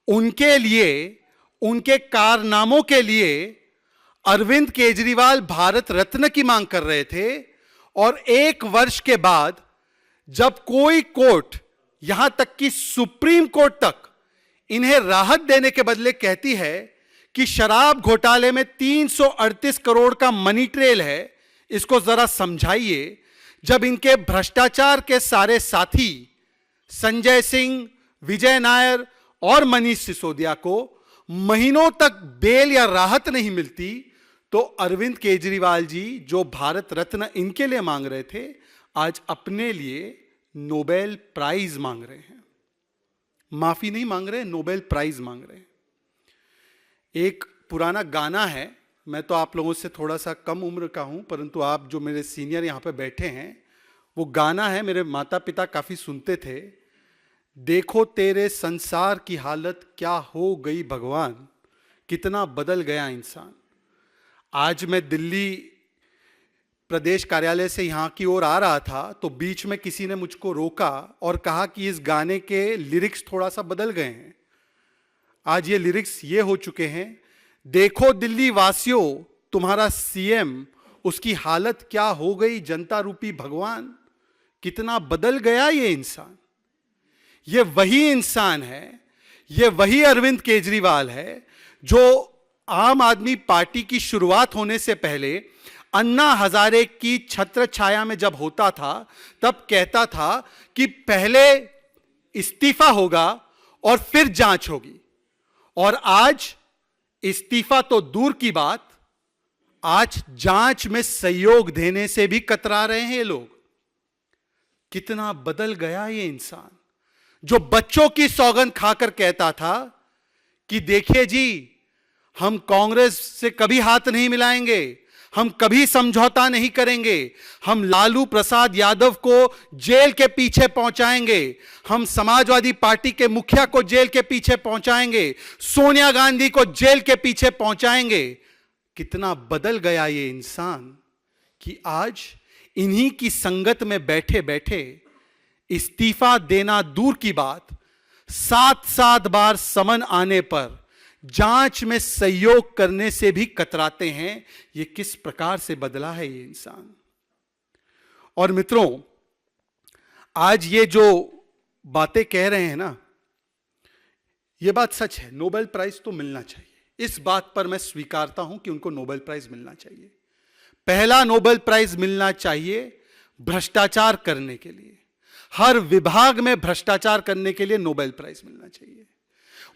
उनके लिए, उनके कारनामों के लिए अरविंद केजरीवाल भारत रत्न की मांग कर रहे थे। और 1 वर्ष के बाद जब कोई कोर्ट, यहां तक कि सुप्रीम कोर्ट तक इन्हें राहत देने के बदले कहती है कि शराब घोटाले में 338 करोड़ का मनी ट्रेल है, इसको जरा समझाइए। जब इनके भ्रष्टाचार के सारे साथी संजय सिंह, विजय नायर और मनीष सिसोदिया को महीनों तक बेल या राहत नहीं मिलती, तो अरविंद केजरीवाल जी जो भारत रत्न इनके लिए मांग रहे थे, आज अपने लिए नोबेल प्राइज मांग रहे हैं। माफी नहीं मांग रहे, नोबेल प्राइज मांग रहे हैं। एक पुराना गाना है, मैं तो आप लोगों से थोड़ा सा कम उम्र का हूं, परंतु आप जो मेरे सीनियर यहां पे बैठे हैं, वो गाना है, मेरे माता पिता काफी सुनते थे। देखो तेरे संसार की हालत क्या हो गई भगवान, कितना बदल गया इंसान। आज मैं दिल्ली प्रदेश कार्यालय से यहाँ की ओर आ रहा था, तो बीच में किसी ने मुझको रोका और कहा कि इस गाने के लिरिक्स थोड़ा सा बदल गए हैं। आज ये लिरिक्स ये हो चुके हैं, देखो दिल्ली वासियों तुम्हारा सीएम, उसकी हालत क्या हो गई जनता रूपी भगवान, कितना बदल गया ये इंसान। ये वही इंसान है, ये वही अरविंद केजरीवाल है जो आम आदमी पार्टी की शुरुआत होने से पहले अन्ना हजारे की छत्र छाया में जब होता था, तब कहता था कि पहले इस्तीफा होगा और फिर जांच होगी। और आज इस्तीफा तो दूर की बात, आज जांच में सहयोग देने से भी कतरा रहे हैं ये लोग। कितना बदल गया ये इंसान, जो बच्चों की सौगंध खाकर कहता था कि देखिए जी, हम कांग्रेस से कभी हाथ नहीं मिलाएंगे, हम कभी समझौता नहीं करेंगे, हम लालू प्रसाद यादव को जेल के पीछे पहुंचाएंगे, हम समाजवादी पार्टी के मुखिया को जेल के पीछे पहुंचाएंगे, सोनिया गांधी को जेल के पीछे पहुंचाएंगे। कितना बदल गया ये इंसान कि आज इन्हीं की संगत में बैठे बैठे इस्तीफा देना दूर की बात, 7-7 बार समन आने पर जांच में सहयोग करने से भी कतराते हैं। ये किस प्रकार से बदला है ये इंसान। और मित्रों, आज ये जो बातें कह रहे हैं ना, ये बात सच है, नोबेल प्राइज तो मिलना चाहिए। इस बात पर मैं स्वीकारता हूं कि उनको नोबेल प्राइज मिलना चाहिए। पहला नोबेल प्राइज मिलना चाहिए भ्रष्टाचार करने के लिए, हर विभाग में भ्रष्टाचार करने के लिए नोबेल प्राइज मिलना चाहिए।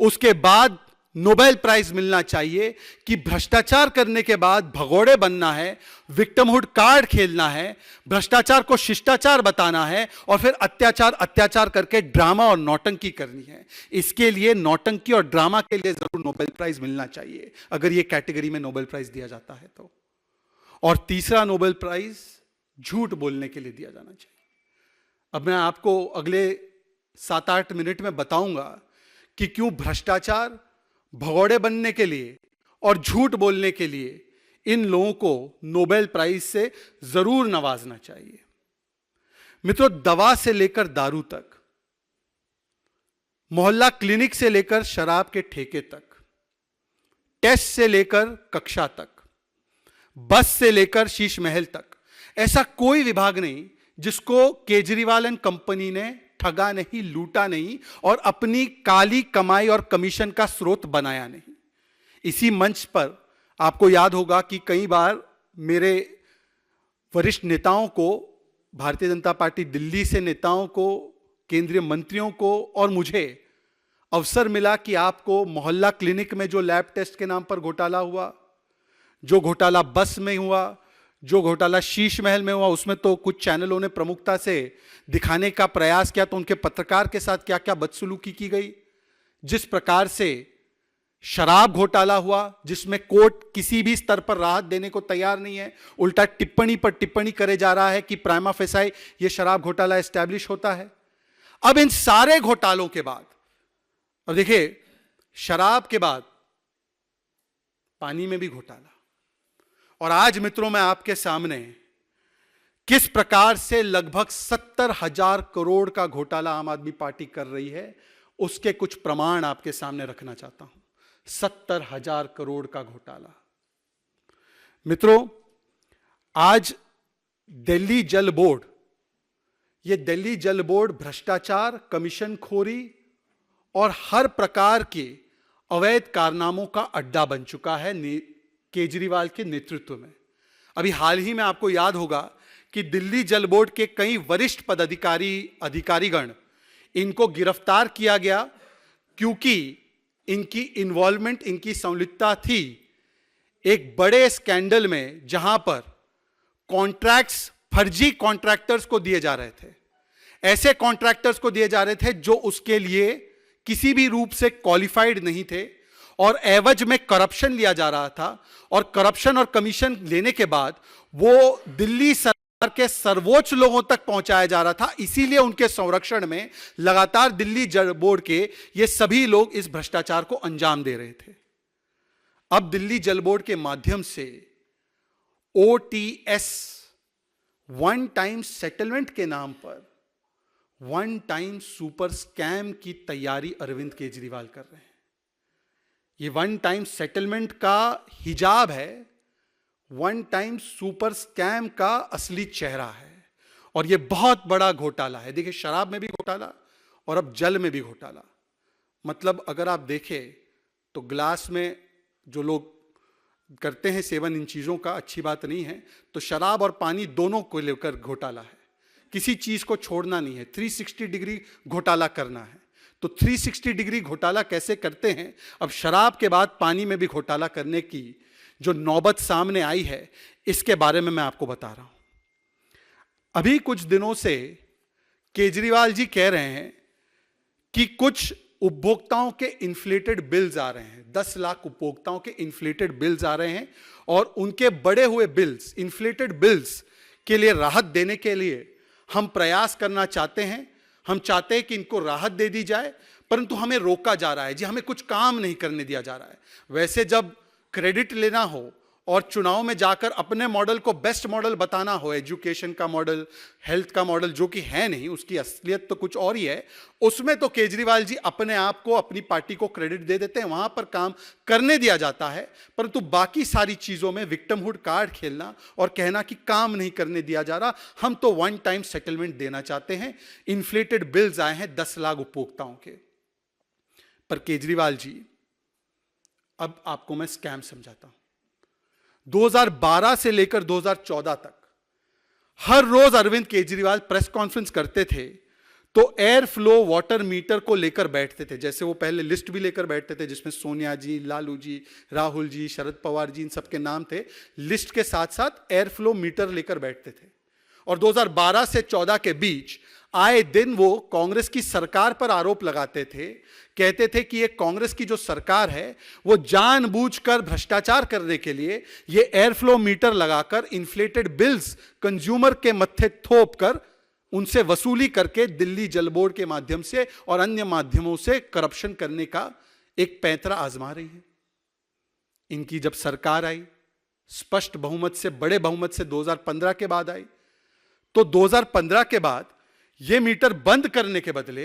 उसके बाद नोबेल प्राइज मिलना चाहिए कि भ्रष्टाचार करने के बाद भगोड़े बनना है, विक्टिमहुड कार्ड खेलना है, भ्रष्टाचार को शिष्टाचार बताना है और फिर अत्याचार करके ड्रामा और नौटंकी करनी है। इसके लिए नौटंकी और ड्रामा के लिए जरूर नोबेल प्राइज मिलना चाहिए, अगर यह कैटेगरी में नोबेल प्राइज दिया जाता है तो। और तीसरा नोबेल प्राइज झूठ बोलने के लिए दिया जाना चाहिए। अब मैं आपको अगले 7-8 मिनट में बताऊंगा कि क्यों भ्रष्टाचार, भगोड़े बनने के लिए और झूठ बोलने के लिए इन लोगों को नोबेल प्राइज से जरूर नवाजना चाहिए। मित्रों, दवा से लेकर दारू तक, मोहल्ला क्लिनिक से लेकर शराब के ठेके तक, टेस्ट से लेकर कक्षा तक, बस से लेकर शीश महल तक, ऐसा कोई विभाग नहीं जिसको केजरीवाल एंड कंपनी ने ठगा नहीं, लूटा नहीं और अपनी काली कमाई और कमीशन का स्रोत बनाया नहीं। इसी मंच पर आपको याद होगा कि कई बार मेरे वरिष्ठ नेताओं को, भारतीय जनता पार्टी दिल्ली से नेताओं को, केंद्रीय मंत्रियों को और मुझे अवसर मिला कि आपको मोहल्ला क्लिनिक में जो लैब टेस्ट के नाम पर घोटाला हुआ, जो घोटाला बस में हुआ, जो घोटाला शीश महल में हुआ, उसमें तो कुछ चैनलों ने प्रमुखता से दिखाने का प्रयास किया, तो उनके पत्रकार के साथ क्या क्या बदसलूकी की गई। जिस प्रकार से शराब घोटाला हुआ, जिसमें कोर्ट किसी भी स्तर पर राहत देने को तैयार नहीं है, उल्टा टिप्पणी पर टिप्पणी करे जा रहा है कि प्राइमा फेसाई ये शराब घोटाला एस्टैब्लिश होता है। अब इन सारे घोटालों के बाद, और देखिए, शराब के बाद पानी में भी घोटाला, और आज मित्रों मैं आपके सामने किस प्रकार से लगभग 70,000 करोड़ का घोटाला आम आदमी पार्टी कर रही है, उसके कुछ प्रमाण आपके सामने रखना चाहता हूं। 70,000 करोड़ का घोटाला। मित्रों, आज दिल्ली जल बोर्ड, यह दिल्ली जल बोर्ड भ्रष्टाचार, कमीशन खोरी और हर प्रकार के अवैध कारनामों का अड्डा बन चुका है केजरीवाल के नेतृत्व में। अभी हाल ही में आपको याद होगा कि दिल्ली जल बोर्ड के कई वरिष्ठ अधिकारीगण, इनको गिरफ्तार किया गया क्योंकि इनकी इन्वॉल्वमेंट, इनकी संलिप्तता थी एक बड़े स्कैंडल में, जहां पर कॉन्ट्रैक्ट्स फर्जी कॉन्ट्रैक्टर्स को दिए जा रहे थे। ऐसे कॉन्ट्रैक्टर्स को दिए जा रहे थे जो उसके लिए किसी भी रूप से क्वालिफाइड नहीं थे, और एवज में करप्शन लिया जा रहा था, और करप्शन और कमीशन लेने के बाद वो दिल्ली सरकार के सर्वोच्च लोगों तक पहुंचाया जा रहा था। इसीलिए उनके संरक्षण में लगातार दिल्ली जल बोर्ड के ये सभी लोग इस भ्रष्टाचार को अंजाम दे रहे थे। अब दिल्ली जल बोर्ड के माध्यम से OTS, वन टाइम सेटलमेंट के नाम पर वन टाइम सुपर स्कैम की तैयारी अरविंद केजरीवाल कर रहे हैं। ये वन टाइम सेटलमेंट का हिजाब है, वन टाइम सुपर स्कैम का असली चेहरा है, और ये बहुत बड़ा घोटाला है। देखिए, शराब में भी घोटाला और अब जल में भी घोटाला। मतलब अगर आप देखें तो ग्लास में जो लोग करते हैं सेवन इन चीज़ों का, अच्छी बात नहीं है, तो शराब और पानी दोनों को लेकर घोटाला है। किसी चीज़ को छोड़ना नहीं है, 360 डिग्री घोटाला करना है। तो 360 डिग्री घोटाला कैसे करते हैं, अब शराब के बाद पानी में भी घोटाला करने की जो नौबत सामने आई है, इसके बारे में मैं आपको बता रहा हूं। अभी कुछ दिनों से केजरीवाल जी कह रहे हैं कि कुछ उपभोक्ताओं के इन्फ्लेटेड बिल्स आ रहे हैं, 10 लाख उपभोक्ताओं के इन्फ्लेटेड बिल्स आ रहे हैं, और उनके बढ़े हुए बिल्स, इन्फ्लेटेड बिल्स के लिए राहत देने के लिए हम प्रयास करना चाहते हैं। हम चाहते हैं कि इनको राहत दे दी जाए, परंतु हमें रोका जा रहा है जी, हमें कुछ काम नहीं करने दिया जा रहा है। वैसे जब क्रेडिट लेना हो और चुनाव में जाकर अपने मॉडल को बेस्ट मॉडल बताना हो, एजुकेशन का मॉडल, हेल्थ का मॉडल, जो कि है नहीं, उसकी असलियत तो कुछ और ही है, उसमें तो केजरीवाल जी अपने आप को, अपनी पार्टी को क्रेडिट दे देते हैं, वहां पर काम करने दिया जाता है। परंतु बाकी सारी चीजों में विक्टिमहुड कार्ड खेलना और कहना कि काम नहीं करने दिया जा रहा, हम तो वन टाइम सेटलमेंट देना चाहते हैं। इन्फ्लेटेड बिल्स आए हैं 10 लाख उपभोक्ताओं के। पर केजरीवाल जी, अब आपको मैं स्कैम समझाता हूं। 2012 से लेकर 2014 तक हर रोज अरविंद केजरीवाल प्रेस कॉन्फ्रेंस करते थे तो एयर फ्लो वाटर मीटर को लेकर बैठते थे। जैसे वो पहले लिस्ट भी लेकर बैठते थे जिसमें सोनिया जी, लालू जी, राहुल जी, शरद पवार जी, इन सबके नाम थे। लिस्ट के साथ साथ एयर फ्लो मीटर लेकर बैठते थे। और 2012 से 14 के बीच आए दिन वो कांग्रेस की सरकार पर आरोप लगाते थे, कहते थे कि ये कांग्रेस की जो सरकार है वो जानबूझकर भ्रष्टाचार करने के लिए ये एयर फ्लो मीटर लगाकर इन्फ्लेटेड बिल्स कंज्यूमर के मत्थे थोप कर उनसे वसूली करके दिल्ली जल बोर्ड के माध्यम से और अन्य माध्यमों से करप्शन करने का एक पैंतरा आजमा रही है। इनकी जब सरकार आई, स्पष्ट बहुमत से, बड़े बहुमत से 2015 के बाद आई, तो 2015 के बाद यह मीटर बंद करने के बदले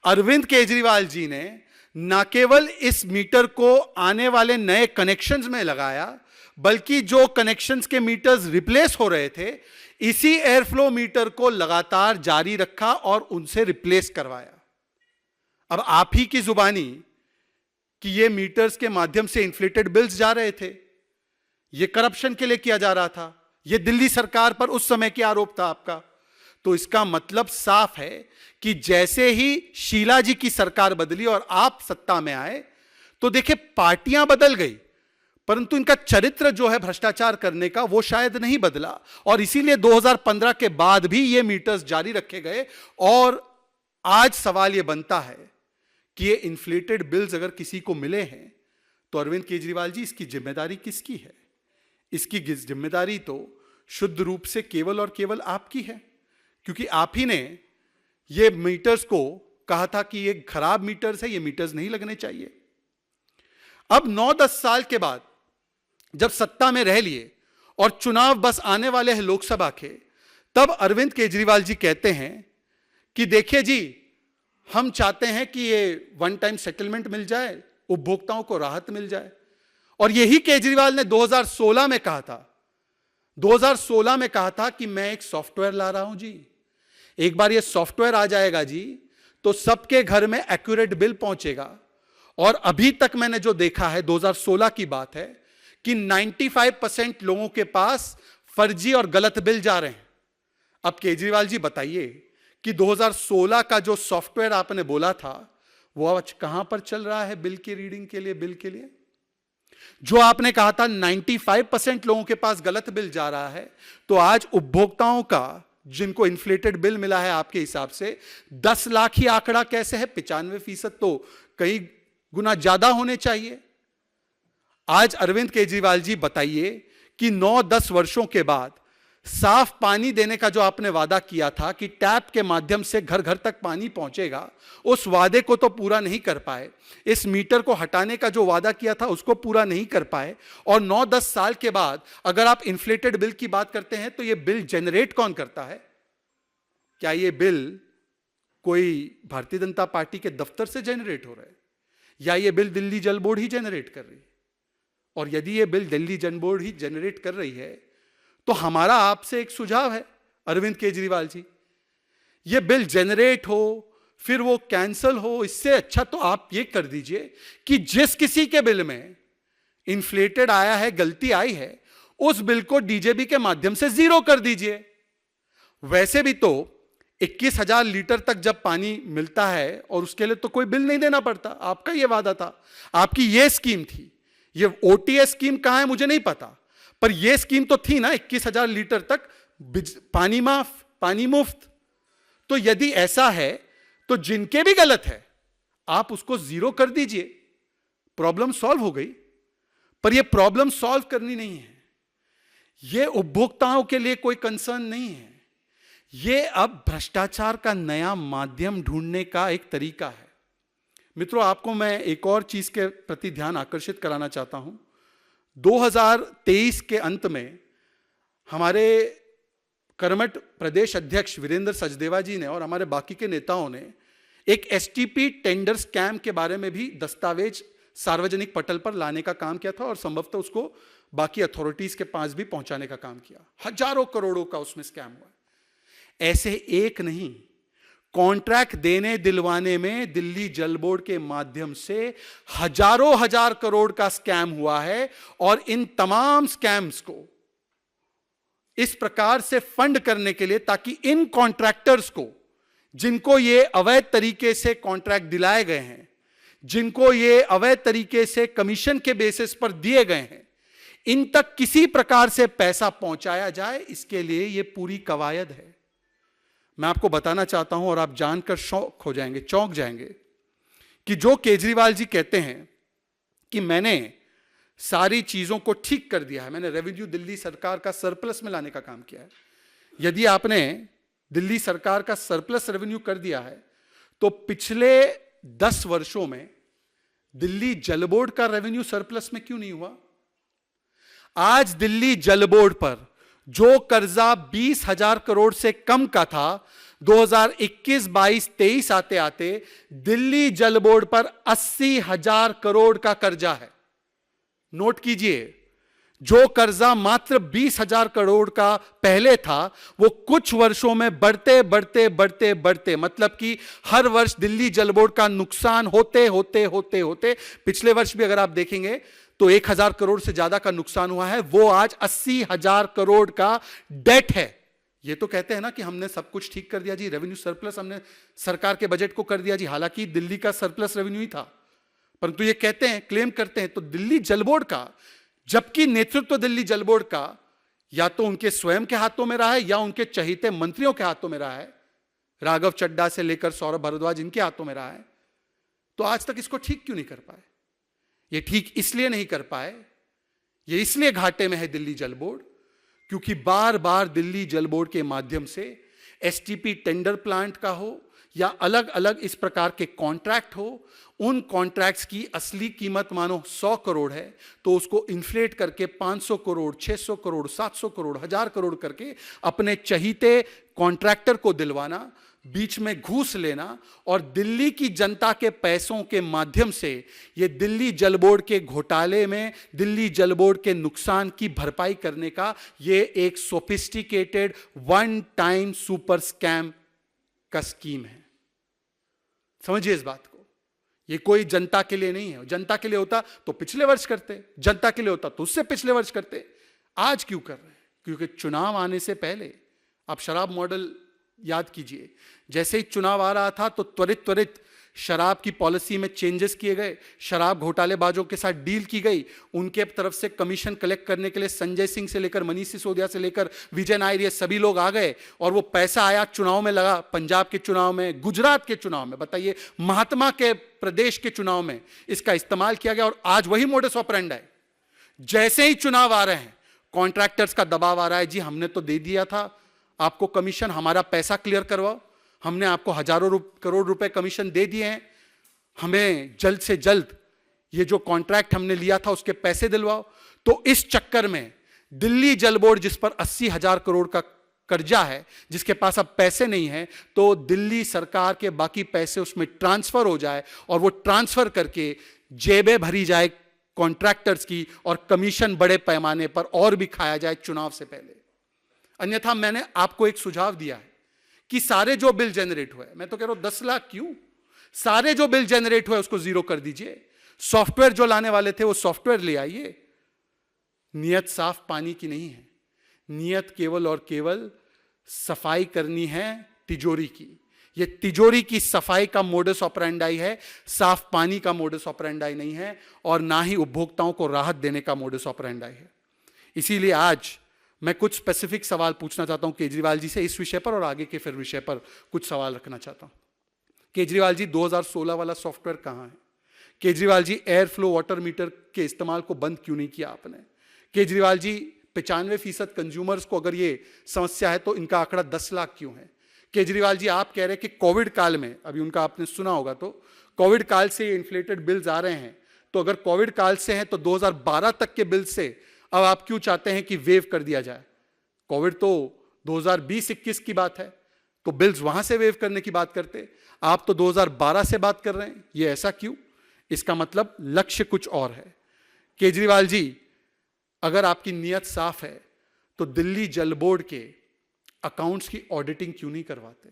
अरविंद केजरीवाल जी ने न केवल इस मीटर को आने वाले नए कनेक्शंस में लगाया, बल्कि जो कनेक्शंस के मीटर्स रिप्लेस हो रहे थे, इसी एयरफ्लो मीटर को लगातार जारी रखा और उनसे रिप्लेस करवाया। अब आप ही की जुबानी कि ये मीटर्स के माध्यम से इन्फ्लेटेड बिल्स जा रहे थे, ये करप्शन के लिए किया जा रहा था, ये दिल्ली सरकार पर उस समय की आरोप था आपका। तो इसका मतलब साफ है कि जैसे ही शीला जी की सरकार बदली और आप सत्ता में आए, तो देखिए पार्टियां बदल गई, परंतु इनका चरित्र जो है भ्रष्टाचार करने का वो शायद नहीं बदला। और इसीलिए 2015 के बाद भी ये मीटर्स जारी रखे गए। और आज सवाल ये बनता है कि ये इन्फ्लेटेड बिल्स अगर किसी को मिले हैं तो अरविंद केजरीवाल जी, इसकी जिम्मेदारी किसकी है? इसकी जिम्मेदारी तो शुद्ध रूप से केवल और केवल आपकी है, क्योंकि आप ही ने ये मीटर्स को कहा था कि ये खराब मीटर्स है, ये मीटर्स नहीं लगने चाहिए। अब 9-10 साल के बाद जब सत्ता में रह लिए और चुनाव बस आने वाले हैं लोकसभा के, तब अरविंद केजरीवाल जी कहते हैं कि देखिए जी, हम चाहते हैं कि ये वन टाइम सेटलमेंट मिल जाए, उपभोक्ताओं को राहत मिल जाए। और यही केजरीवाल ने 2016 में कहा था, 2016 में कहा था कि मैं एक सॉफ्टवेयर ला रहा हूं जी, एक बार ये सॉफ्टवेयर आ जाएगा जी तो सबके घर में एक्यूरेट बिल पहुंचेगा। और अभी तक मैंने जो देखा है, 2016 की बात है, कि 95% लोगों के पास फर्जी और गलत बिल जा रहे हैं। अब केजरीवाल जी बताइए कि 2016 का जो सॉफ्टवेयर आपने बोला था वो आज कहां पर चल रहा है बिल की रीडिंग के लिए, बिल के लिए? जो आपने कहा था 95% लोगों के पास गलत बिल जा रहा है, तो आज उपभोक्ताओं का जिनको इन्फ्लेटेड बिल मिला है आपके हिसाब से 10 लाख ही आंकड़ा कैसे है? 95% तो कई गुना ज्यादा होने चाहिए। आज अरविंद केजरीवाल जी बताइए कि 9-10 वर्षों के बाद साफ पानी देने का जो आपने वादा किया था कि टैप के माध्यम से घर घर तक पानी पहुंचेगा, उस वादे को तो पूरा नहीं कर पाए। इस मीटर को हटाने का जो वादा किया था उसको पूरा नहीं कर पाए। और 9-10 साल के बाद अगर आप इन्फ्लेटेड बिल की बात करते हैं तो ये बिल जनरेट कौन करता है? क्या ये बिल कोई भारतीय जनता पार्टी के दफ्तर से जनरेट हो रहा है, या ये बिल दिल्ली जल बोर्ड ही जनरेट कर रही है? और यदि ये बिल दिल्ली जल बोर्ड ही जनरेट कर रही है तो हमारा आपसे एक सुझाव है अरविंद केजरीवाल जी, ये बिल जनरेट हो फिर वो कैंसल हो, इससे अच्छा तो आप ये कर दीजिए कि जिस किसी के बिल में इन्फ्लेटेड आया है, गलती आई है, उस बिल को डीजेबी के माध्यम से जीरो कर दीजिए। वैसे भी तो 21,000 लीटर तक जब पानी मिलता है और उसके लिए तो कोई बिल नहीं देना पड़ता, आपका ये वादा था, आपकी ये स्कीम थी। ये ओटीएस स्कीम कहां है मुझे नहीं पता, पर यह स्कीम तो थी ना, 21,000 लीटर तक पानी माफ, पानी मुफ्त। तो यदि ऐसा है तो जिनके भी गलत है आप उसको जीरो कर दीजिए, प्रॉब्लम सॉल्व हो गई। पर यह प्रॉब्लम सॉल्व करनी नहीं है, यह उपभोक्ताओं के लिए कोई कंसर्न नहीं है, यह अब भ्रष्टाचार का नया माध्यम ढूंढने का एक तरीका है। मित्रों, आपको मैं एक और चीज के प्रति ध्यान आकर्षित कराना चाहता हूं। 2023 के अंत में हमारे कर्मठ प्रदेश अध्यक्ष वीरेंद्र सचदेवा जी ने और हमारे बाकी के नेताओं ने एक एसटीपी टेंडर स्कैम के बारे में भी दस्तावेज सार्वजनिक पटल पर लाने का काम किया था और संभवतः उसको बाकी अथॉरिटीज के पास भी पहुंचाने का काम किया। हजारों करोड़ों का उसमें स्कैम हुआ। ऐसे एक नहीं, कॉन्ट्रैक्ट देने दिलवाने में दिल्ली जल बोर्ड के माध्यम से हजारों हजार करोड़ का स्कैम हुआ है। और इन तमाम स्कैम्स को इस प्रकार से फंड करने के लिए, ताकि इन कॉन्ट्रैक्टर्स को, जिनको ये अवैध तरीके से कॉन्ट्रैक्ट दिलाए गए हैं, जिनको ये अवैध तरीके से कमीशन के बेसिस पर दिए गए हैं, इन तक किसी प्रकार से पैसा पहुंचाया जाए, इसके लिए ये पूरी कवायद है। मैं आपको बताना चाहता हूं और आप जानकर शौक हो जाएंगे, चौंक जाएंगे, कि जो केजरीवाल जी कहते हैं कि मैंने सारी चीजों को ठीक कर दिया है, मैंने रेवेन्यू दिल्ली सरकार का सरप्लस में लाने का काम किया है। यदि आपने दिल्ली सरकार का सरप्लस रेवेन्यू कर दिया है तो पिछले 10 वर्षों में दिल्ली जल बोर्ड का रेवेन्यू सरप्लस में क्यों नहीं हुआ? आज दिल्ली जल बोर्ड पर जो कर्जा 20,000 करोड़ से कम का था, 2021-22-23 आते आते दिल्ली जल बोर्ड पर 80,000 करोड़ का कर्जा है। नोट कीजिए, जो कर्जा मात्र 20,000 करोड़ का पहले था, वो कुछ वर्षों में बढ़ते बढ़ते बढ़ते बढ़ते, मतलब कि हर वर्ष दिल्ली जल बोर्ड का नुकसान होते होते होते होते, पिछले वर्ष भी अगर आप देखेंगे तो 1,000 करोड़ से ज्यादा का नुकसान हुआ है, वो आज 80,000 करोड़ का डेट है। ये तो कहते हैं ना कि हमने सब कुछ ठीक कर दिया जी, रेवेन्यू सरप्लस हमने सरकार के बजट को कर दिया जी, हालांकि दिल्ली का सरप्लस रेवेन्यू ही था, परंतु ये कहते हैं, क्लेम करते हैं। तो दिल्ली जल बोर्ड का, जबकि नेतृत्व दिल्ली जल बोर्ड का या तो उनके स्वयं के हाथों में रहा है या उनके चहीते मंत्रियों के हाथों में रहा है, राघव चड्ढा से लेकर सौरभ भारद्वाज इनके हाथों में रहा है, तो आज तक इसको ठीक क्यों नहीं कर पाए? ये ठीक इसलिए नहीं कर पाए, ये इसलिए घाटे में है दिल्ली जल बोर्ड, क्योंकि बार बार दिल्ली जल बोर्ड के माध्यम से एसटीपी टेंडर प्लांट का हो या अलग अलग इस प्रकार के कॉन्ट्रैक्ट हो, उन कॉन्ट्रैक्ट्स की असली कीमत मानो 100 करोड़ है तो उसको इन्फ्लेट करके 500 करोड़, 600 करोड़, 700 करोड़, 1000 करोड़ करके अपने चहीते कॉन्ट्रैक्टर को दिलवाना, बीच में घूस लेना और दिल्ली की जनता के पैसों के माध्यम से ये दिल्ली जल बोर्ड के घोटाले में दिल्ली जल बोर्ड के नुकसान की भरपाई करने का ये एक sophisticated one time super scam का स्कीम है। समझिए इस बात को, ये कोई जनता के लिए नहीं है। जनता के लिए होता तो पिछले वर्ष करते, जनता के लिए होता तो उससे पिछले वर्ष करते। आज क्यों कर रहे हैं? क्योंकि चुनाव आने से पहले आप शराब मॉडल याद कीजिए, जैसे ही चुनाव आ रहा था तो त्वरित शराब की पॉलिसी में चेंजेस किए गए, शराब घोटालेबाजों के साथ डील की गई, उनके तरफ से कमीशन कलेक्ट करने के लिए संजय सिंह से लेकर मनीष सिसोदिया से लेकर विजय नायर ये सभी लोग आ गए और वो पैसा आया चुनाव में लगा। पंजाब के चुनाव में, गुजरात के चुनाव में, बताइए महात्मा के प्रदेश के चुनाव में इसका इस्तेमाल किया गया और आज वही मोडस ऑपरेंडी है। जैसे ही चुनाव आ रहे हैं कॉन्ट्रैक्टर्स का दबाव आ रहा है, जी हमने तो दे दिया था आपको कमीशन, हमारा पैसा क्लियर करवाओ, हमने आपको हजारों करोड़ रुपए कमीशन दे दिए हैं, हमें जल्द से जल्द ये जो कॉन्ट्रैक्ट हमने लिया था उसके पैसे दिलवाओ। तो इस चक्कर में दिल्ली जल बोर्ड जिस पर 80,000 करोड़ का कर्जा है, जिसके पास अब पैसे नहीं है, तो दिल्ली सरकार के बाकी पैसे उसमें ट्रांसफर हो जाए और वो ट्रांसफर करके जेबें भरी जाए कॉन्ट्रैक्टर्स की और कमीशन बड़े पैमाने पर और भी खाया जाए चुनाव से पहले। अन्यथा मैंने आपको एक सुझाव दिया है कि सारे जो बिल जनरेट हुए, मैं तो कह रहा हूं 10 लाख क्यों, सारे जो बिल जनरेट हुए उसको जीरो कर दीजिए। सॉफ्टवेयर जो लाने वाले थे वो सॉफ्टवेयर ले आइए। नियत साफ पानी की नहीं है, नियत केवल और केवल सफाई करनी है तिजोरी की। ये तिजोरी की सफाई का मोडस ऑपरेंडाई है, साफ पानी का मोडस ऑपरेंडाई नहीं है और ना ही उपभोक्ताओं को राहत देने का मोडस ऑपरेंडाई है। इसीलिए आज मैं कुछ स्पेसिफिक सवाल पूछना चाहता हूं केजरीवाल जी से इस विषय पर और आगे के फिर विषय पर कुछ सवाल रखना चाहता हूं। केजरीवाल जी 2016 वाला सॉफ्टवेयर कहां है? Kejriwal ji air flow water meter के इस्तेमाल को बंद क्यों नहीं किया आपने? केजरीवाल जी 95% कंज्यूमर्स को अगर ये समस्या है तो इनका आंकड़ा 10 लाख क्यों है? केजरीवाल जी आप कह रहे हैं कि कोविड काल में, अभी उनका आपने सुना होगा, तो कोविड काल से इन्फ्लेटेड बिल्स आ रहे हैं, तो अगर कोविड काल से हैं तो 2012 तक के बिल से अब आप क्यों चाहते हैं कि वेव कर दिया जाए? कोविड तो 2020-21 की बात है, तो बिल्स वहां से वेव करने की बात करते, आप तो 2012 से बात कर रहे हैं। ये ऐसा क्यों? इसका मतलब लक्ष्य कुछ और है। केजरीवाल जी अगर आपकी नीयत साफ है तो दिल्ली जल बोर्ड के अकाउंट्स की ऑडिटिंग क्यों नहीं करवाते?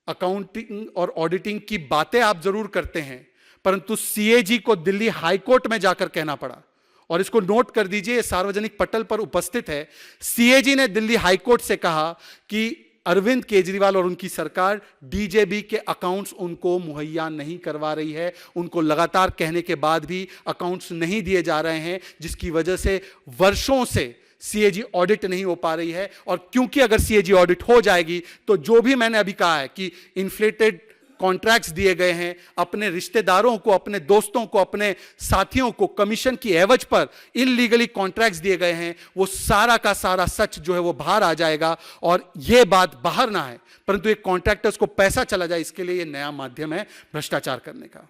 अकाउंटिंग और ऑडिटिंग की बातें आप जरूर करते हैं, परंतु सीएजी को दिल्ली हाईकोर्ट में जाकर कहना पड़ा, और इसको नोट कर दीजिए, सार्वजनिक पटल पर उपस्थित है। सीएजी ने दिल्ली हाईकोर्ट से कहा कि अरविंद केजरीवाल और उनकी सरकार डीजेबी के अकाउंट्स उनको मुहैया नहीं करवा रही है। उनको लगातार कहने के बाद भी अकाउंट्स नहीं दिए जा रहे हैं, जिसकी वजह से वर्षों से सीएजी ऑडिट नहीं हो पा रही है। और क्योंकि अगर सीएजी ऑडिट हो जाएगी तो जो भी मैंने अभी कहा है कि इन्फ्लेटेड कॉन्ट्रैक्ट्स दिए गए हैं, अपने रिश्तेदारों को, अपने दोस्तों को, अपने साथियों को कमीशन की एवज पर इलीगली कॉन्ट्रैक्ट्स दिए गए हैं, वो सारा का सारा सच जो है वो बाहर आ जाएगा। और ये बात बाहर ना है, परंतु एक कॉन्ट्रैक्टर्स को पैसा चला जाए, इसके लिए ये नया माध्यम है भ्रष्टाचार करने का।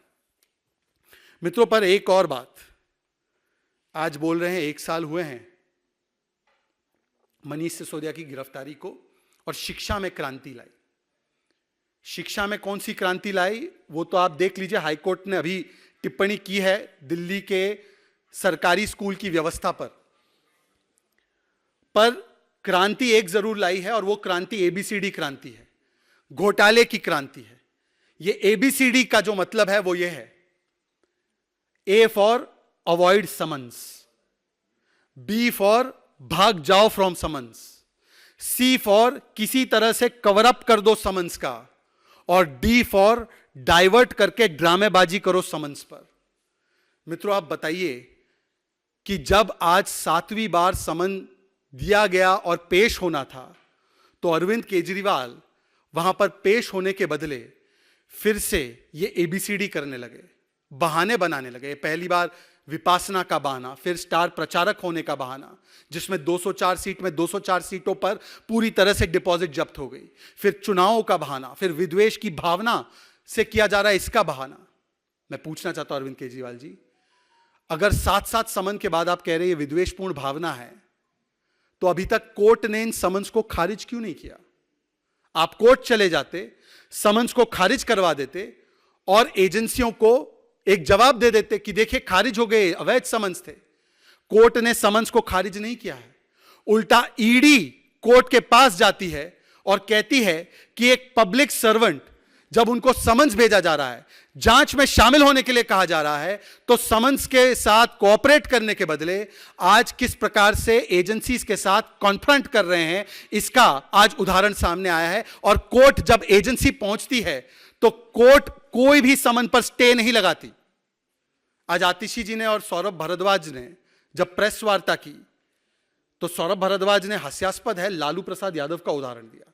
मित्रों, पर एक और बात, आज बोल रहे हैं 1 साल हुए हैं मनीष सिसोदिया की गिरफ्तारी को, और शिक्षा में क्रांति लाई। शिक्षा में कौन सी क्रांति लाई वो तो आप देख लीजिए। हाईकोर्ट ने अभी टिप्पणी की है दिल्ली के सरकारी स्कूल की व्यवस्था पर क्रांति एक जरूर लाई है, और वो क्रांति एबीसीडी क्रांति है, घोटाले की क्रांति है। ये एबीसीडी का जो मतलब है वो ये है: A for avoid summons, B for भाग जाओ फ्रॉम समन्स, सी फॉर किसी तरह से कवर अप कर दो समन्स का, और डी फॉर डाइवर्ट करके ड्रामेबाजी करो समन्स पर। मित्रों, आप बताइए कि जब आज 7वीं बार समन दिया गया और पेश होना था, तो अरविंद केजरीवाल वहां पर पेश होने के बदले फिर से ये एबीसीडी करने लगे, बहाने बनाने लगे। पहली बार विपासना का बहाना, फिर स्टार प्रचारक होने का बहाना, जिसमें 204 सीट में 204 सीटों पर पूरी तरह से डिपॉजिट जब्त हो गई, फिर चुनावों का बहाना, फिर विद्वेष की भावना से किया जा रहा है इसका बहाना। मैं पूछना चाहता हूं अरविंद केजरीवाल जी, अगर 7 समन के बाद आप कह रहे हैं विद्वेषपूर्ण भावना है, तो अभी तक कोर्ट ने इन समन्स को खारिज क्यों नहीं किया? आप कोर्ट चले जाते, समन्स को खारिज करवा देते और एजेंसियों को एक जवाब दे देते कि देखिए खारिज हो गए, अवैध समन्स थे। कोर्ट ने समन्स को खारिज नहीं किया है, उल्टा ईडी कोर्ट के पास जाती है और कहती है कि एक पब्लिक सर्वेंट जब उनको समन्स भेजा जा रहा है, जांच में शामिल होने के लिए कहा जा रहा है, तो समन्स के साथ कोऑपरेट करने के बदले आज किस प्रकार से एजेंसीज के साथ कॉन्फ्रंट कर रहे हैं, इसका आज उदाहरण सामने आया है। और कोर्ट जब एजेंसी पहुंचती है तो कोर्ट कोई भी समन पर स्टे नहीं लगाती। आज आतिशी जी ने और सौरभ भारद्वाज ने जब प्रेस वार्ता की तो सौरभ भारद्वाज ने हास्यास्पद है लालू प्रसाद यादव का उदाहरण दिया।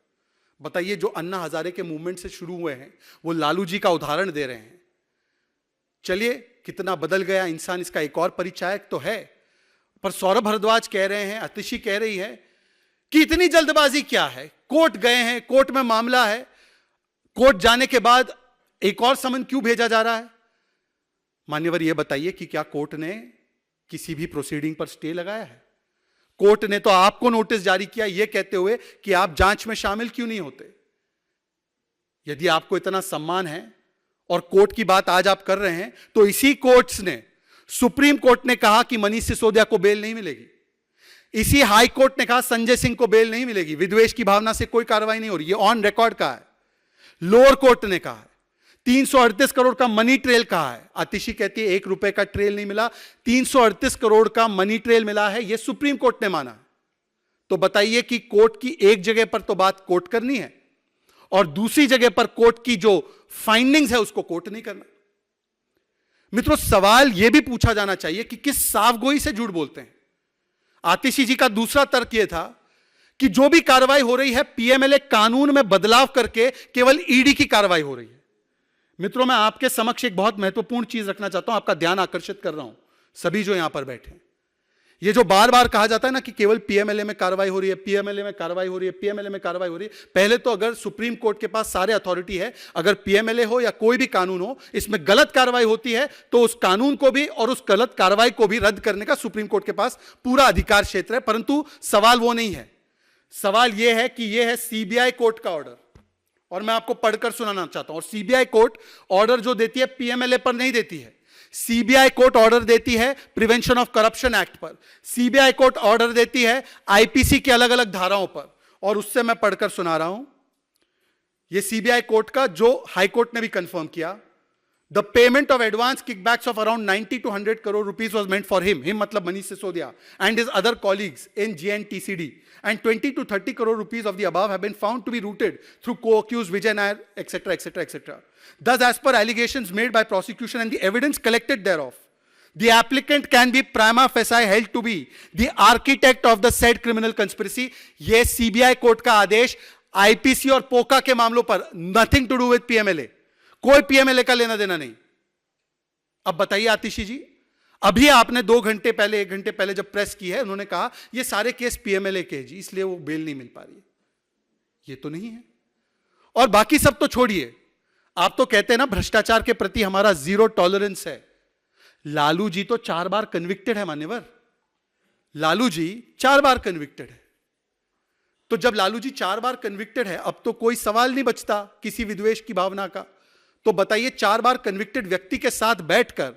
बताइए, जो अन्ना हजारे के मूवमेंट से शुरू हुए हैं वो लालू जी का उदाहरण दे रहे हैं। चलिए, कितना बदल गया इंसान, इसका एक और परिचायक तो है। पर सौरभ भारद्वाज कह रहे हैं, आतिशी कह रही है कि इतनी जल्दबाजी क्या है, कोर्ट गए हैं, कोर्ट में मामला है, कोर्ट जाने के बाद एक और समन क्यों भेजा जा रहा है। मान्यवर, यह बताइए कि क्या कोर्ट ने किसी भी प्रोसीडिंग पर स्टे लगाया है? कोर्ट ने तो आपको नोटिस जारी किया यह कहते हुए कि आप जांच में शामिल क्यों नहीं होते। यदि आपको इतना सम्मान है और कोर्ट की बात आज आप कर रहे हैं, तो इसी कोर्ट्स ने, सुप्रीम कोर्ट ने कहा कि मनीष सिसोदिया को बेल नहीं मिलेगी, इसी हाई कोर्ट ने कहा संजय सिंह को बेल नहीं मिलेगी, विद्वेष की भावना से कोई कार्रवाई नहीं हो रही, ये ऑन रिकॉर्ड कहा है। लोअर कोर्ट ने कहा है, 338 करोड़ का मनी ट्रेल कहा है। आतिशी कहती है 1 रुपए का ट्रेल नहीं मिला, 338 करोड़ का मनी ट्रेल मिला है, यह सुप्रीम कोर्ट ने माना। तो बताइए कि कोर्ट की एक जगह पर तो बात कोर्ट करनी है और दूसरी जगह पर कोर्ट की जो फाइंडिंग्स है उसको कोर्ट नहीं करना। मित्रों, सवाल यह भी पूछा जाना चाहिए कि किस साफगोई से झूठ बोलते हैं। आतिशी जी का दूसरा तर्क यह था कि जो भी कार्रवाई हो रही है पीएमएलए कानून में बदलाव करके केवल ईडी की कार्रवाई हो रही है। मित्रों, मैं आपके समक्ष एक बहुत महत्वपूर्ण चीज रखना चाहता हूं, आपका ध्यान आकर्षित कर रहा हूं, सभी जो यहां पर बैठे हैं। ये जो बार बार कहा जाता है ना कि केवल पीएमएलए में कार्रवाई हो रही है, पीएमएलए में कार्रवाई हो रही है, पीएमएलए में कार्रवाई हो रही है। पहले तो अगर सुप्रीम कोर्ट के पास सारे अथॉरिटी है, अगर पीएमएलए हो या कोई भी कानून हो, इसमें गलत कार्रवाई होती है तो उस कानून को भी और उस गलत कार्रवाई को भी रद्द करने का सुप्रीम कोर्ट के पास पूरा अधिकार क्षेत्र है। परंतु सवाल वो नहीं है, सवाल यह है कि यह है सीबीआई कोर्ट का ऑर्डर, और मैं आपको पढ़कर सुनाना चाहता हूं। और सीबीआई कोर्ट ऑर्डर जो देती है पीएमएलए पर नहीं देती है, सीबीआई कोर्ट ऑर्डर देती है प्रिवेंशन ऑफ करप्शन एक्ट पर, सीबीआई कोर्ट ऑर्डर देती है आईपीसी के अलग अलग धाराओं पर, और उससे मैं पढ़कर सुना रहा हूं। यह सीबीआई कोर्ट का जो हाई कोर्ट ने भी कंफर्म किया। The payment of advance kickbacks of around 90 to 100 crore rupees was meant for him मतलब Manish Sisodia and his other colleagues in JNTCD, and 20 to 30 crore rupees of the above have been found to be routed through co-accused Vijay Nair, etc., etc., etc. Thus, as per allegations made by prosecution and the evidence collected thereof, the applicant can be prima facie held to be the architect of the said criminal conspiracy. ये CBI court का आदेश IPC और पोका के मामलों पर, nothing to do with PMLA, कोई PMLA का लेना देना नहीं। अब बताइए आतिशी जी, अभी आपने 2 घंटे पहले, 1 घंटे पहले जब प्रेस की है, उन्होंने कहा ये सारे केस पीएमएलए के हैं जी, इसलिए वो बेल नहीं मिल पा रही है। ये तो नहीं है। और बाकी सब तो छोड़िए, आप तो कहते हैं ना भ्रष्टाचार के प्रति हमारा 0 टॉलरेंस है। लालू जी तो 4 बार कन्विक्टेड है मान्यवर, लालू जी 4 बार कन्विक्टेड है। तो जब लालू जी 4 बार कन्विक्टेड है, अब तो कोई सवाल नहीं बचता किसी विद्वेष की भावना का। तो बताइए, 4 बार कन्विक्टेड व्यक्ति के साथ बैठकर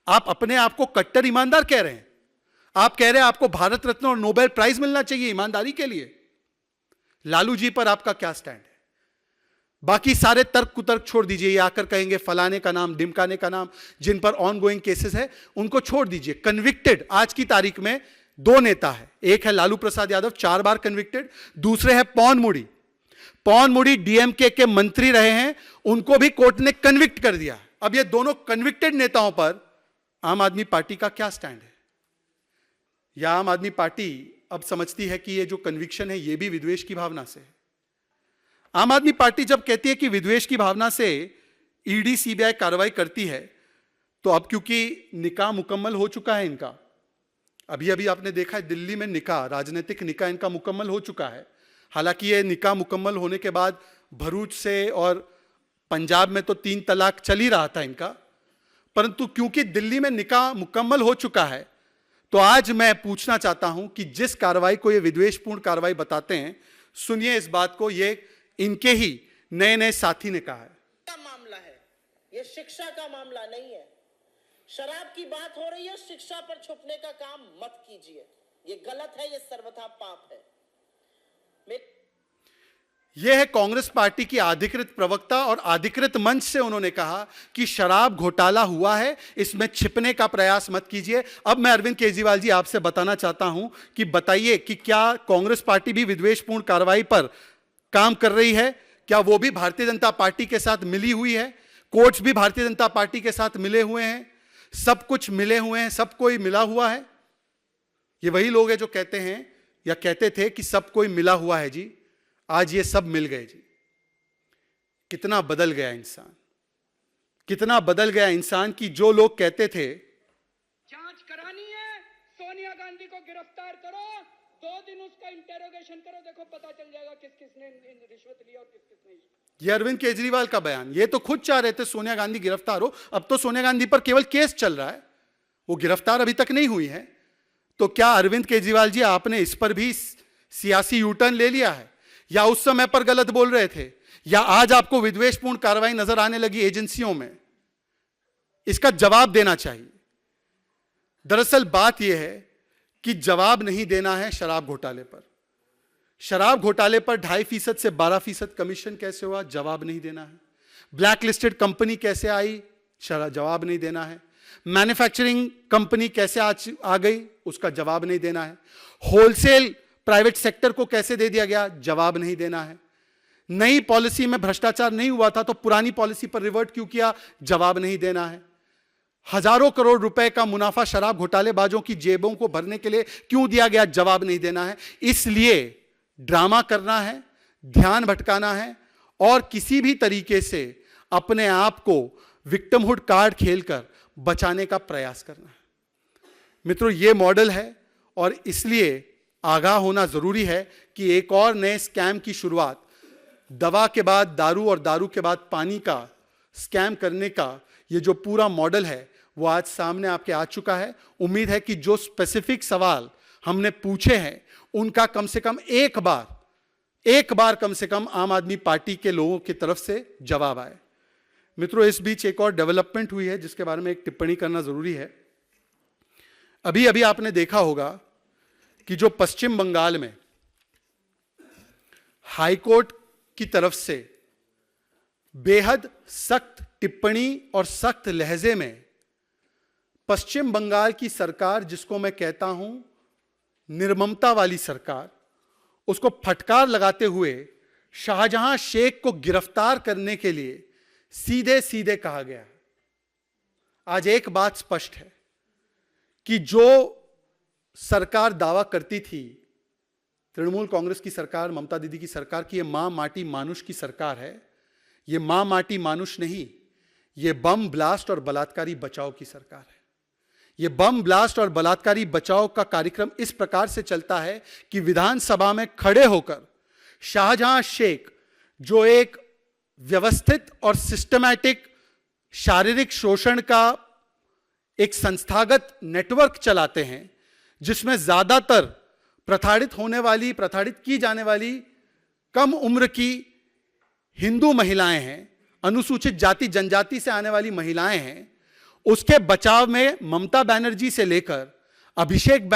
आप अपने आप को कट्टर ईमानदार कह रहे हैं। आप कह रहे हैं आपको भारत रत्न और नोबेल प्राइज मिलना चाहिए ईमानदारी के लिए। लालू जी पर आपका क्या स्टैंड है? बाकी सारे तर्क कुतर्क छोड़ दीजिए, ये आकर कहेंगे फलाने का नाम, ढिमकाने का नाम, जिन पर ऑनगोइंग केसेस है उनको छोड़ दीजिए। कन्विक्टेड आज की तारीख में 2 नेता है, एक है लालू प्रसाद यादव 4 बार कन्विक्टेड, दूसरे है पवन मुड़ी। पवन मुड़ी डीएमके के मंत्री रहे हैं, उनको भी कोर्ट ने कन्विक्ट कर दिया। अब ये दोनों कन्विक्टेड नेताओं पर आम आदमी पार्टी का क्या स्टैंड है? या आम आदमी पार्टी अब समझती है कि ये जो कन्विक्शन है ये भी विद्वेष की भावना से है? आम आदमी पार्टी जब कहती है कि विद्वेष की भावना से ईडी सीबीआई कार्रवाई करती है, तो अब क्योंकि निकाह मुकम्मल हो चुका है इनका, अभी अभी आपने देखा है दिल्ली में निकाह, राजनीतिक निकाह इनका मुकम्मल हो चुका है। हालांकि ये निकाह मुकम्मल होने के बाद भरूच से और पंजाब में तो 3 तलाक चल ही रहा था इनका, परंतु क्योंकि दिल्ली में निकाह मुकम्मल हो चुका है, तो आज मैं पूछना चाहता हूं कि जिस कार्रवाई को ये विद्वेषपूर्ण कार्रवाई बताते हैं, सुनिए इस बात को। ये इनके ही नए नए साथी ने कहा है। का मामला है, ये शिक्षा का मामला नहीं है। शराब की बात हो रही है, शिक्षा पर छुपने का काम मत कीजिए, ये गलत है, ये सर्वथा पाप है। यह है कांग्रेस पार्टी की अधिकृत प्रवक्ता, और अधिकृत मंच से उन्होंने कहा कि शराब घोटाला हुआ है, इसमें छिपने का प्रयास मत कीजिए। अब मैं अरविंद केजरीवाल जी आपसे बताना चाहता हूं कि बताइए कि क्या कांग्रेस पार्टी भी विद्वेषपूर्ण कार्रवाई पर काम कर रही है? क्या वो भी भारतीय जनता पार्टी के साथ मिली हुई है? कोर्ट्स भी भारतीय जनता पार्टी के साथ मिले हुए हैं, सब कुछ मिले हुए हैं, सब कोई मिला हुआ है। ये वही लोग हैं जो कहते हैं या कहते थे कि सब कोई मिला हुआ है जी। आज ये सब मिल गए जी। कितना बदल गया इंसान, कितना बदल गया इंसान कि जो लोग कहते थे जांच करानी है, सोनिया गांधी को गिरफ्तार करो, 2 दिन उसका इंटेरोगेशन करो, देखो पता चल जाएगा किस किसने रिश्वत लिया और किस किसने। ये अरविंद केजरीवाल का बयान, ये तो खुद चाह रहे थे सोनिया गांधी गिरफ्तार हो। अब तो सोनिया गांधी पर केवल केस चल रहा है, वो गिरफ्तार अभी तक नहीं हुई है। तो क्या अरविंद केजरीवाल जी आपने इस पर भी सियासी यूटर्न ले लिया है, या उस समय पर गलत बोल रहे थे, या आज आपको विद्वेषपूर्ण कार्रवाई नजर आने लगी एजेंसियों में? इसका जवाब देना चाहिए। दरअसल बात यह है कि जवाब नहीं देना है शराब घोटाले पर। शराब घोटाले पर 2.5% से 12% कमीशन कैसे हुआ? जवाब नहीं देना है। ब्लैक लिस्टेड कंपनी कैसे आई? जवाब नहीं देना है। मैन्युफैक्चरिंग कंपनी कैसे आ गई? उसका जवाब नहीं देना है। होलसेल प्राइवेट सेक्टर को कैसे दे दिया गया? जवाब नहीं देना है। नई पॉलिसी में भ्रष्टाचार नहीं हुआ था तो पुरानी पॉलिसी पर रिवर्ट क्यों किया? जवाब नहीं देना है। हजारों करोड़ रुपए का मुनाफा शराब घोटालेबाजों की जेबों को भरने के लिए क्यों दिया गया? जवाब नहीं देना है। इसलिए ड्रामा करना है, ध्यान भटकाना है, और किसी भी तरीके से अपने आप को विक्टिमहुड कार्ड खेलकर बचाने का प्रयास करना है। मित्रों, यह मॉडल है, और इसलिए आगाह होना जरूरी है कि एक और नए स्कैम की शुरुआत, दवा के बाद दारू और दारू के बाद पानी का स्कैम करने का ये जो पूरा मॉडल है वो आज सामने आपके आ चुका है। उम्मीद है कि जो स्पेसिफिक सवाल हमने पूछे हैं उनका कम से कम एक बार कम से कम आम आदमी पार्टी के लोगों की तरफ से जवाब आए। मित्रों, इस बीच एक और डेवलपमेंट हुई है जिसके बारे में एक टिप्पणी करना जरूरी है। अभी अभी आपने देखा होगा कि जो पश्चिम बंगाल में हाईकोर्ट की तरफ से बेहद सख्त टिप्पणी और सख्त लहजे में पश्चिम बंगाल की सरकार, जिसको मैं कहता हूं निर्ममता वाली सरकार, उसको फटकार लगाते हुए शाहजहां शेख को गिरफ्तार करने के लिए सीधे सीधे कहा गया। आज एक बात स्पष्ट है कि जो सरकार दावा करती थी, तृणमूल कांग्रेस की सरकार, ममता दीदी की सरकार, की ये मां माटी मानुष की सरकार है, ये मां माटी मानुष नहीं, ये बम ब्लास्ट और बलात्कारी बचाओ की सरकार है। ये बम ब्लास्ट और बलात्कारी बचाओ का कार्यक्रम इस प्रकार से चलता है कि विधानसभा में खड़े होकर शाहजहां शेख, जो एक व्यवस्थित और सिस्टमैटिक शारीरिक शोषण का एक संस्थागत नेटवर्क चलाते हैं, जिसमें ज्यादातर प्रताड़ित की जाने वाली कम उम्र की हिंदू महिलाएं हैं, अनुसूचित जाति जनजाति से आने वाली महिलाएं हैं, उसके बचाव में ममता बनर्जी से लेकर अभिषेक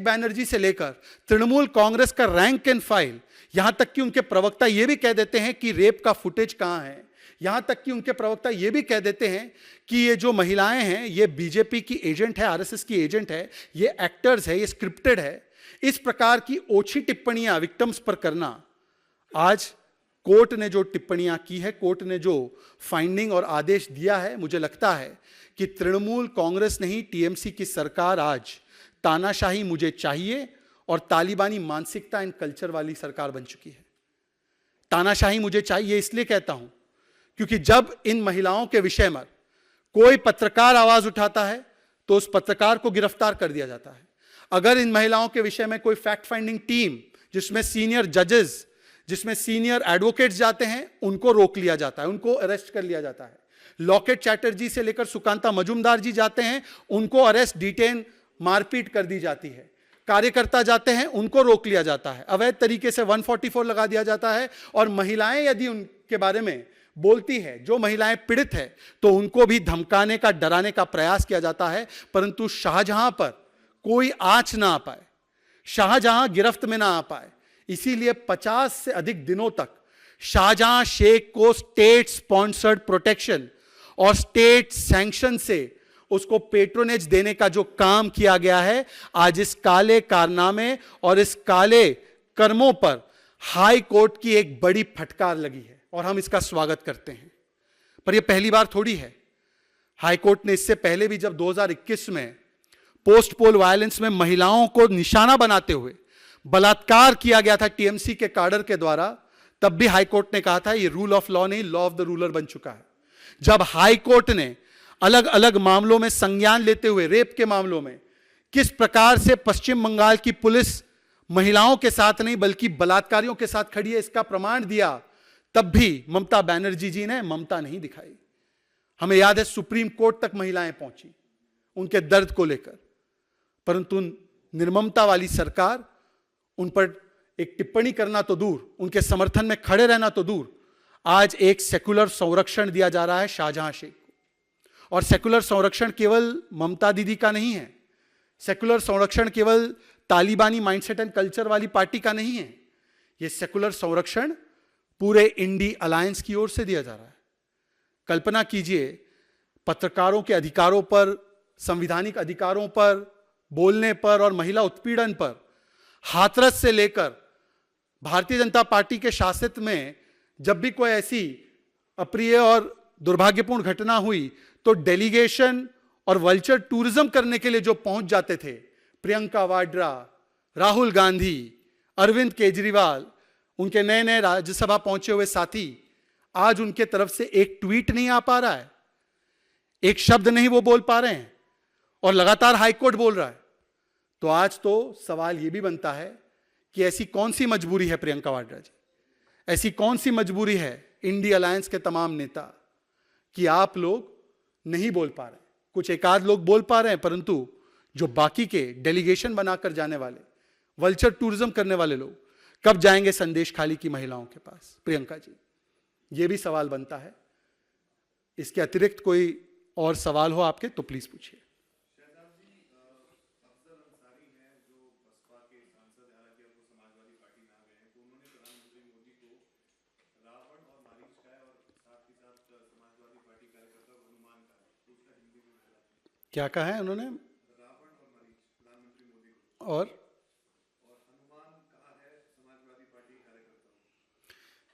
बैनर्जी से लेकर तृणमूल कांग्रेस का रैंक एंड फाइल, यहां तक कि उनके प्रवक्ता यह भी कह देते हैं कि रेप का फुटेज कहां है, यहां तक कि उनके प्रवक्ता यह भी कह देते हैं कि ये जो महिलाएं हैं ये बीजेपी की एजेंट है, आरएसएस की एजेंट है, ये एक्टर्स है, ये स्क्रिप्टेड है। इस प्रकार की ओछी टिप्पणियां विक्टिम्स पर करना, आज कोर्ट ने जो टिप्पणियां की है, कोर्ट ने जो फाइंडिंग और आदेश दिया है, मुझे लगता है कि तृणमूल कांग्रेस नहीं, टीएमसी की सरकार आज तानाशाही मुझे चाहिए और तालिबानी मानसिकता एंड कल्चर वाली सरकार बन चुकी है। तानाशाही मुझे चाहिए इसलिए कहता हूं क्योंकि जब इन महिलाओं के विषय में कोई पत्रकार आवाज उठाता है तो उस पत्रकार को गिरफ्तार कर दिया जाता है। अगर इन महिलाओं के विषय में कोई फैक्ट फाइंडिंग टीम, जिसमें सीनियर जजेस, जिसमें सीनियर एडवोकेट्स जाते हैं, उनको रोक लिया जाता है, उनको अरेस्ट कर लिया जाता है। लॉकेट चैटर्जी से लेकर सुकांता मजुमदार जी जाते हैं, उनको अरेस्ट, डिटेन, मारपीट कर दी जाती है। कार्यकर्ता जाते हैं उनको रोक लिया जाता है, अवैध तरीके से 144 लगा दिया जाता है, और महिलाएं यदि उनके बारे में बोलती है, जो महिलाएं पीड़ित है, तो उनको भी धमकाने का, डराने का प्रयास किया जाता है। परंतु शाहजहां पर कोई आंच ना आ पाए, शाहजहां गिरफ्त में ना आ पाए, इसीलिए 50 से अधिक दिनों तक शाहजहां शेख को स्टेट स्पॉन्सर्ड प्रोटेक्शन और स्टेट सैंक्शन से उसको पेट्रोनेज देने का जो काम किया गया है, आज इस काले कारनामे और इस काले कर्मों पर हाई कोर्ट की एक बड़ी फटकार लगी है और हम इसका स्वागत करते हैं। पर यह पहली बार थोड़ी है। हाई कोर्ट ने इससे पहले भी, जब 2021 में पोस्ट पोल वायलेंस में महिलाओं को निशाना बनाते हुए बलात्कार किया गया था टीएमसी के काडर के द्वारा, तब भी हाई कोर्ट ने कहा था ये रूल ऑफ लॉ नहीं, लॉ ऑफ द रूलर बन चुका है। जब हाई कोर्ट ने अलग अलग मामलों में संज्ञान लेते हुए, रेप के मामलों में किस प्रकार से पश्चिम बंगाल की पुलिस महिलाओं के साथ नहीं बल्कि बलात्कारियों के साथ खड़ी है, इसका प्रमाण दिया, तब भी ममता बनर्जी जी ने ममता नहीं दिखाई। हमें याद है सुप्रीम कोर्ट तक महिलाएं पहुंची उनके दर्द को लेकर, परंतु निर्ममता वाली सरकार उन पर एक टिप्पणी करना तो दूर, उनके समर्थन में खड़े रहना तो दूर, आज एक सेकुलर संरक्षण दिया जा रहा है शाहजहां शेख को। और सेकुलर संरक्षण केवल ममता दीदी का नहीं है, सेकुलर संरक्षण केवल तालिबानी माइंडसेट एंड कल्चर वाली पार्टी का नहीं है, यह सेकुलर संरक्षण पूरे इंडी अलायंस की ओर से दिया जा रहा है। कल्पना कीजिए, पत्रकारों के अधिकारों पर, संवैधानिक अधिकारों पर, बोलने पर और महिला उत्पीड़न पर हाथरस से लेकर भारतीय जनता पार्टी के शासित में जब भी कोई ऐसी अप्रिय और दुर्भाग्यपूर्ण घटना हुई तो डेलीगेशन और वल्चर टूरिज्म करने के लिए जो पहुंच जाते थे, प्रियंका वाड्रा, राहुल गांधी, अरविंद केजरीवाल, उनके नए नए राज्यसभा पहुंचे हुए साथी, आज उनके तरफ से एक ट्वीट नहीं आ पा रहा है, एक शब्द नहीं वो बोल पा रहे हैं, और लगातार हाईकोर्ट बोल रहा है। तो आज तो सवाल यह भी बनता है कि ऐसी कौन सी मजबूरी है प्रियंका वाड्रा जी, ऐसी कौन सी मजबूरी है इंडी अलायंस के तमाम नेता कि आप लोग नहीं बोल पा रहे। कुछ एकाध लोग बोल पा रहे हैं, परंतु जो बाकी के डेलीगेशन बनाकर जाने वाले, वल्चर टूरिज्म करने वाले लोग कब जाएंगे संदेश खाली की महिलाओं के पास? प्रियंका जी, यह भी सवाल बनता है। इसके अतिरिक्त कोई और सवाल हो आपके तो प्लीज पूछिए। क्या कहा है उन्होंने? और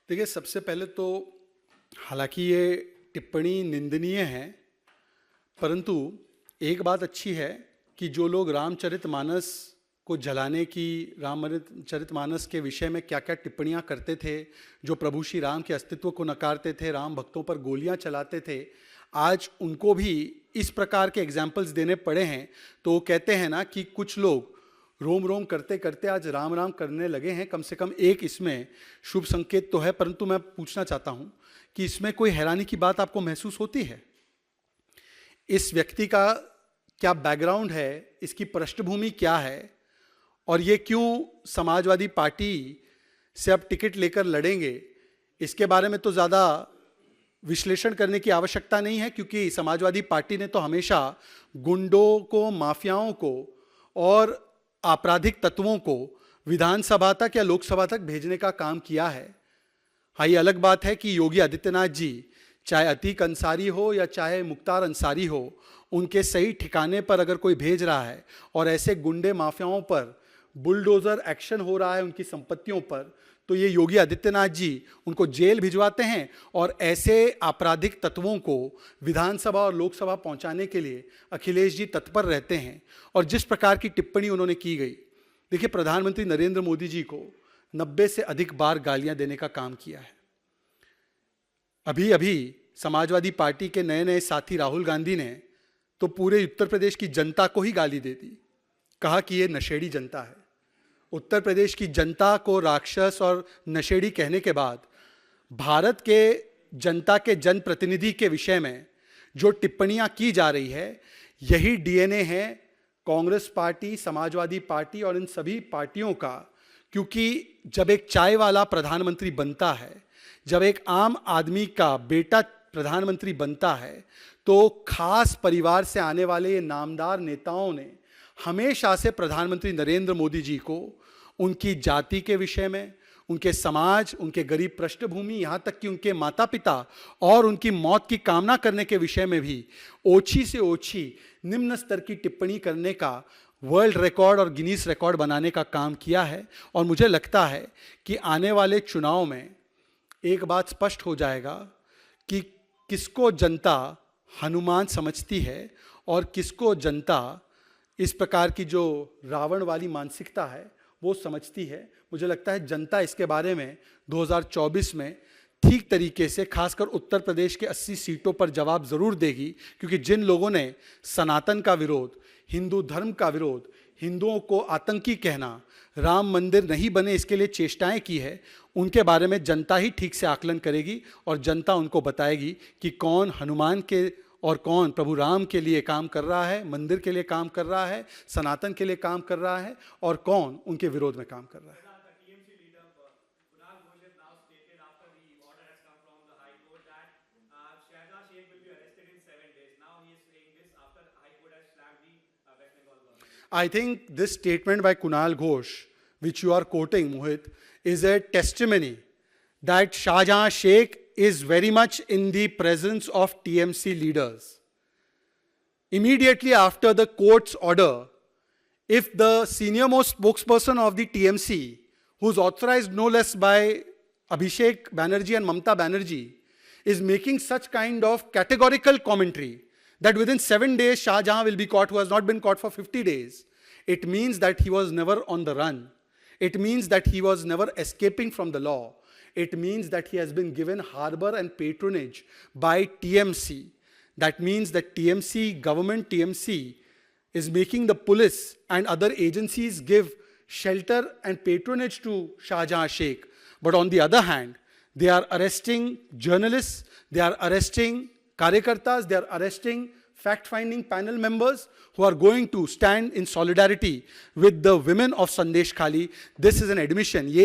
देखिए, सबसे पहले तो हालांकि ये टिप्पणी निंदनीय है, परंतु एक बात अच्छी है कि जो लोग रामचरितमानस को जलाने की, रामचरितमानस के विषय में क्या क्या टिप्पणियां करते थे, जो प्रभु श्री राम के अस्तित्व को नकारते थे, राम भक्तों पर गोलियां चलाते थे, आज उनको भी इस प्रकार के एग्जाम्पल्स देने पड़े हैं। तो वो कहते हैं ना कि कुछ लोग रोम रोम करते करते आज राम राम करने लगे हैं। कम से कम एक इसमें शुभ संकेत तो है, परंतु मैं पूछना चाहता हूं कि इसमें कोई हैरानी की बात आपको महसूस होती है? इस व्यक्ति का क्या बैकग्राउंड है, इसकी पृष्ठभूमि क्या है, और ये क्यों समाजवादी पार्टी से अब टिकट लेकर लड़ेंगे, इसके बारे में तो ज़्यादा विश्लेषण करने की आवश्यकता नहीं है, क्योंकि समाजवादी पार्टी ने तो हमेशा गुंडों को, माफियाओं को और आपराधिक तत्वों को विधानसभा तक या लोकसभा तक भेजने का काम किया है। हाँ, ये अलग बात है कि योगी आदित्यनाथ जी, चाहे अतीक अंसारी हो या चाहे मुख्तार अंसारी हो, उनके सही ठिकाने पर अगर कोई भेज रहा है और ऐसे गुंडे माफियाओं पर बुलडोजर एक्शन हो रहा है उनकी संपत्तियों पर, तो ये योगी आदित्यनाथ जी उनको जेल भिजवाते हैं और ऐसे आपराधिक तत्वों को विधानसभा और लोकसभा पहुंचाने के लिए अखिलेश जी तत्पर रहते हैं। और जिस प्रकार की टिप्पणी उन्होंने की गई, देखिए, प्रधानमंत्री नरेंद्र मोदी जी को 90 से अधिक बार गालियां देने का काम किया है। अभी अभी समाजवादी पार्टी के नए नए साथी राहुल गांधी ने तो पूरे उत्तर प्रदेश की जनता को ही गाली दे दी, कहा कि ये नशेड़ी जनता है। उत्तर प्रदेश की जनता को राक्षस और नशेड़ी कहने के बाद भारत के जनता के जनप्रतिनिधि के विषय में जो टिप्पणियां की जा रही है, यही डीएनए है कांग्रेस पार्टी, समाजवादी पार्टी और इन सभी पार्टियों का, क्योंकि जब एक चाय वाला प्रधानमंत्री बनता है, जब एक आम आदमी का बेटा प्रधानमंत्री बनता है, तो खास परिवार से आने वाले ये नामदार नेताओं ने हमेशा से प्रधानमंत्री नरेंद्र मोदी जी को उनकी जाति के विषय में, उनके समाज, उनके गरीब पृष्ठभूमि, यहाँ तक कि उनके माता पिता और उनकी मौत की कामना करने के विषय में भी ओछी से ओछी निम्न स्तर की टिप्पणी करने का वर्ल्ड रिकॉर्ड और गिनीज रिकॉर्ड बनाने का काम किया है। और मुझे लगता है कि आने वाले चुनाव में एक बात स्पष्ट हो जाएगा कि किसको जनता हनुमान समझती है और किसको जनता इस प्रकार की जो रावण वाली मानसिकता है वो समझती है। मुझे लगता है जनता इसके बारे में 2024 में ठीक तरीके से, खासकर उत्तर प्रदेश के 80 सीटों पर जवाब जरूर देगी, क्योंकि जिन लोगों ने सनातन का विरोध, हिंदू धर्म का विरोध, हिंदुओं को आतंकी कहना, राम मंदिर नहीं बने इसके लिए चेष्टाएं की है, उनके बारे में जनता ही ठीक से आकलन करेगी और जनता उनको बताएगी कि कौन हनुमान के और कौन प्रभु राम के लिए काम कर रहा है, मंदिर के लिए काम कर रहा है, सनातन के लिए काम कर रहा है, और कौन उनके विरोध में काम कर रहा है। I think this statement by Kunal Ghosh, which you are quoting, Mohit, is a testimony that Shahjahan Sheikh is very much in the presence of TMC leaders. Immediately after the court's order, if the senior most spokesperson of the TMC, who's authorized no less by Abhishek Banerjee and Mamta Banerjee, is making such kind of categorical commentary that within 7 days Shahjahan will be caught, who has not been caught for 50 days, it means that he was never on the run. It means that he was never escaping from the law. It means that he has been given harbor and patronage by TMC. That means that government TMC is making the police and other agencies give shelter and patronage to Shahjahan Sheikh. But on the other hand, they are arresting journalists, they are arresting Karyakartas, they are arresting fact-finding panel members who are going to stand in solidarity with the women of Sandesh Khali. This is an admission. ये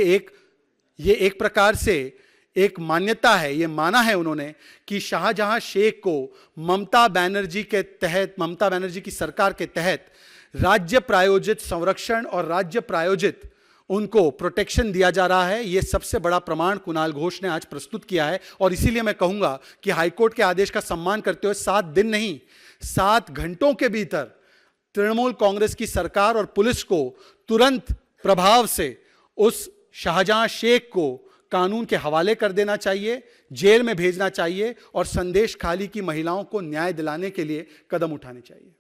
एक प्रकार से एक मान्यता है, ये माना है उन्होंने कि शाहजहां शेख को ममता बनर्जी के तहत, ममता बनर्जी की सरकार के तहत राज्य प्रायोजित संरक्षण और राज्य प्रायोजित उनको प्रोटेक्शन दिया जा रहा है। ये सबसे बड़ा प्रमाण कुणाल घोष ने आज प्रस्तुत किया है। और इसीलिए मैं कहूंगा कि हाईकोर्ट के आदेश का सम्मान करते हुए 7 दिन नहीं, 7 घंटों के भीतर तृणमूल कांग्रेस की सरकार और पुलिस को तुरंत प्रभाव से उस शाहजहां शेख को कानून के हवाले कर देना चाहिए, जेल में भेजना चाहिए और संदेश खाली की महिलाओं को न्याय दिलाने के लिए कदम उठाने चाहिए।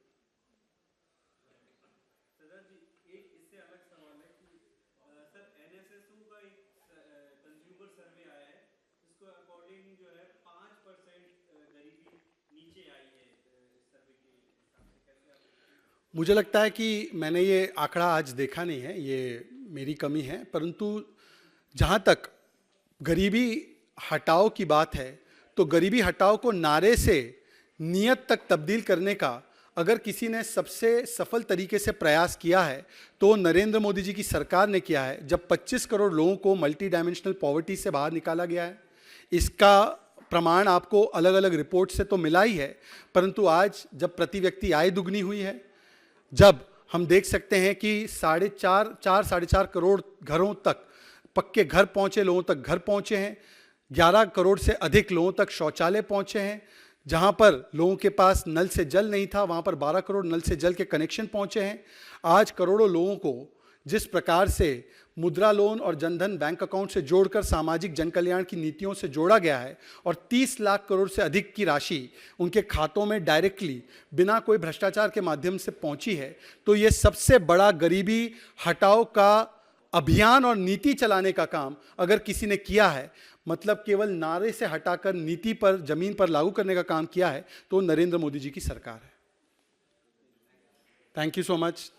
मुझे लगता है कि मैंने ये आंकड़ा आज देखा नहीं है, ये मेरी कमी है, परंतु जहाँ तक गरीबी हटाओ की बात है तो गरीबी हटाओ को नारे से नियत तक तब्दील करने का अगर किसी ने सबसे सफल तरीके से प्रयास किया है तो नरेंद्र मोदी जी की सरकार ने किया है। जब 25 करोड़ लोगों को मल्टी डायमेंशनल पॉवर्टी से बाहर निकाला गया है, इसका प्रमाण आपको अलग अलग रिपोर्ट से तो मिला ही है, परंतु आज जब प्रति व्यक्ति आय दुगनी हुई है, जब हम देख सकते हैं कि 4.5 करोड़ घरों तक पक्के घर पहुंचे, लोगों तक घर पहुंचे हैं, 11 करोड़ से अधिक लोगों तक शौचालय पहुंचे हैं, जहां पर लोगों के पास नल से जल नहीं था वहां पर 12 करोड़ नल से जल के कनेक्शन पहुंचे हैं। आज करोड़ों लोगों को जिस प्रकार से मुद्रा लोन और जनधन बैंक अकाउंट से जोड़कर सामाजिक जन कल्याण की नीतियों से जोड़ा गया है और 30 लाख करोड़ से अधिक की राशि उनके खातों में डायरेक्टली बिना कोई भ्रष्टाचार के माध्यम से पहुंची है, तो ये सबसे बड़ा गरीबी हटाओ का अभियान और नीति चलाने का काम अगर किसी ने किया है, मतलब केवल नारे से हटाकर नीति पर, जमीन पर लागू करने का काम किया है, तो नरेंद्र मोदी जी की सरकार है। Thank you so much.